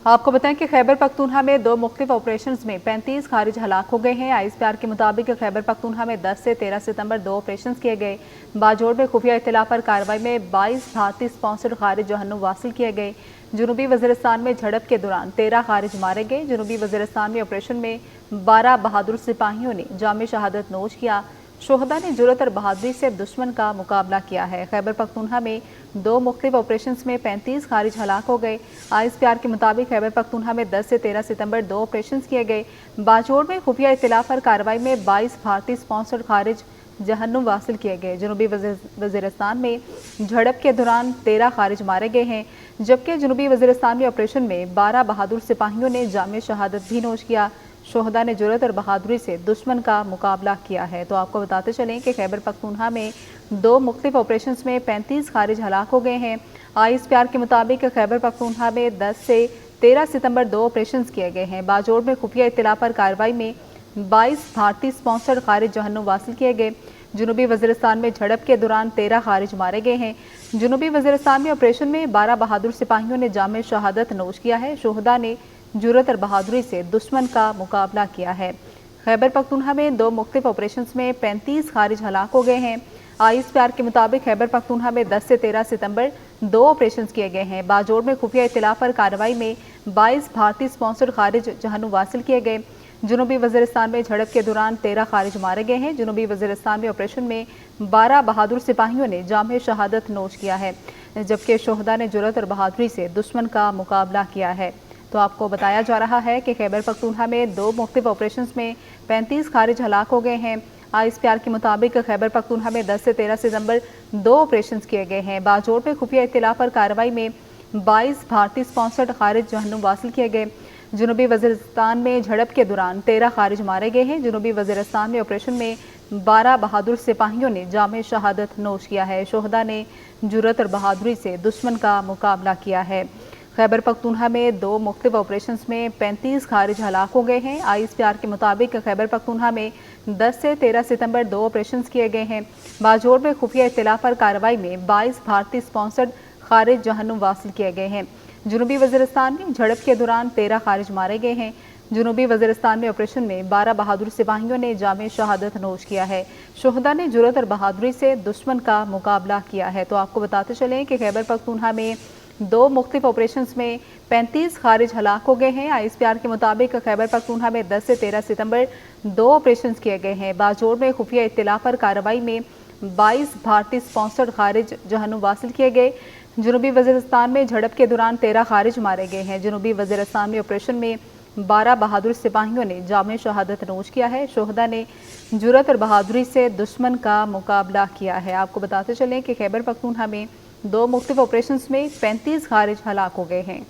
आपको बताएं कि खैबर पख्तूनख्वा में दो मुख्तलिफ ऑपरेशंस में 35 खारिज हलाक हो गए हैं। ISPR के मुताबिक खैबर पख्तूनख्वा में 10 से 13 सितंबर दो ऑपरेशंस किए गए। बाजोड़ में खुफिया इत्तला पर कार्रवाई में 22 भारतीय स्पॉन्सर्ड खारिज जहन्नुम वासिल किए गए। जनूबी वज़ीरिस्तान में झड़प के दौरान 13 खारिज मारे गए। जनूबी वज़ीरिस्तान में ऑपरेशन में 12 बहादुर सिपाहियों ने जाम शहादत नोश किया। शोहदा ने जुर्रत और बहादुरी से दुश्मन का मुकाबला किया है। खैबर पख्तूनख्वा में दो मुख्तलिफ ऑपरेशंस में 35 खारिज हलाक हो गए। ISPR के मुताबिक खैबर पख्तूनख्वा में 10 से 13 सितंबर दो ऑपरेशंस किए गए। बाजोड़ में खुफिया इत्तला पर कार्रवाई में 22 भारतीय स्पॉन्सर्ड खारिज जहन्नुम वासिल किए गए। जनूबी वज़ीरिस्तान में झड़प के दौरान 13 खारिज मारे गए हैं, जबकि जनूबी वज़ीरिस्तान में ऑपरेशन में 12 बहादुर सिपाहियों ने जाम शहादत भी नोश किया। शोहदा ने जुर्रत और बहादुरी से दुश्मन का मुकाबला किया है। तो आपको बताते चलें कि खैबर पख्तूनख्वा में दो मुख्तलिफ ऑपरेशंस में 35 खारिज हलाक हो गए हैं। ISPR के मुताबिक खैबर पख्तूनख्वा में 10 से 13 सितंबर दो ऑपरेशंस किए गए हैं। बाजोड़ में खुफिया इत्तला पर कार्रवाई में 22 भारतीय स्पॉन्सर्ड खारिज जहन्नुम वासिल किए गए। जनूबी वज़ीरिस्तान में झड़प के दौरान 13 खारिज मारे गए हैं। जनूबी वज़ीरिस्तान में ऑपरेशन में 12 बहादुर सिपाहियों ने जाम शहादत नोश किया है। शोहदा ने जुर्रत और बहादुरी से दुश्मन का मुकाबला किया है। खैबर पख्तूनख्वा में दो मुख्तलिफ ऑपरेशंस में 35 खारिज हलाक हो गए हैं। ISPR के मुताबिक खैबर पख्तूनख्वा में 10 से 13 सितंबर दो ऑपरेशंस किए गए हैं। बाजोड़ में खुफिया इत्तला पर कार्रवाई में 22 भारतीय स्पॉन्सर्ड खारिज जहन्नुम वासिल किए गए। जनूबी वज़ीरिस्तान में झड़प के दौरान 13 खारिज मारे गए हैं। जनूबी वज़ीरिस्तान में ऑपरेशन में 12 बहादुर सिपाहियों ने जाम शहादत नोश किया है, जबकि शोहदा ने जुर्रत और बहादुरी से दुश्मन का मुकाबला किया है। तो आपको बताया जा रहा है कि खैबर पख्तूनख्वा में दो मुख्तलिफ ऑपरेशंस में 35 खारिज हलाक हो गए हैं। ISPR के मुताबिक खैबर पख्तूनख्वा में 10 से 13 सितंबर दो ऑपरेशंस किए गए हैं। बाजोड़ में खुफिया इत्तला पर कार्रवाई में 22 भारतीय स्पॉन्सर्ड खारिज जहन्नुम वासिल किए गए। जनूबी वज़ीरिस्तान में झड़प के दौरान 13 खारिज मारे गए हैं। जनूबी वज़ीरिस्तान में ऑपरेशन में 12 बहादुर सिपाहियों ने जाम शहादत नोश किया है। शोहदा ने जुर्रत और बहादुरी से दुश्मन का मुकाबला किया है। खैबर पख्तूनख्वा में दो मुख्तलिफ ऑपरेशंस में 35 खारिज हलाक हो गए हैं। ISPR के मुताबिक खैबर पख्तूनख्वा में 10 से 13 सितंबर दो ऑपरेशंस किए गए हैं। बाजोड़ में खुफिया इत्तला पर कार्रवाई में 22 भारतीय स्पॉन्सर्ड खारिज जहन्नुम वासिल किए गए हैं। जनूबी वज़ीरिस्तान में झड़प के दौरान 13 खारिज मारे गए हैं। जनूबी वज़ीरिस्तान में ऑपरेशन में 12 बहादुर सिपाहियों ने जाम शहादत नोश किया है। शोहदा ने जुर्रत और बहादुरी से दुश्मन का मुकाबला किया है। तो आपको बताते चलें कि खैबर पख्तूनख्वा में दो मुख्तलिफ ऑपरेशंस में 35 खारिज हलाक हो गए हैं। ISPR के मुताबिक खैबर पख्तूनख्वा में 10 से 13 सितंबर दो ऑपरेशंस किए गए हैं। बाजोड़ में खुफिया इत्तला पर कार्रवाई में 22 भारतीय स्पॉन्सर्ड खारिज जहन्नुम वासिल किए गए। जनूबी वज़ीरिस्तान में झड़प के दौरान 13 खारिज मारे गए हैं। जनूबी वज़ीरिस्तान में ऑपरेशन में 12 बहादुर सिपाहियों ने जाम शहादत नोश किया है। शोहदा ने जुर्रत और बहादुरी से दुश्मन का मुकाबला किया है। आपको बताते चलें कि खैबर पख्तूनख्वा में दो मुख्तलिफ ऑपरेशंस में 35 खारिज हलाक हो गए हैं।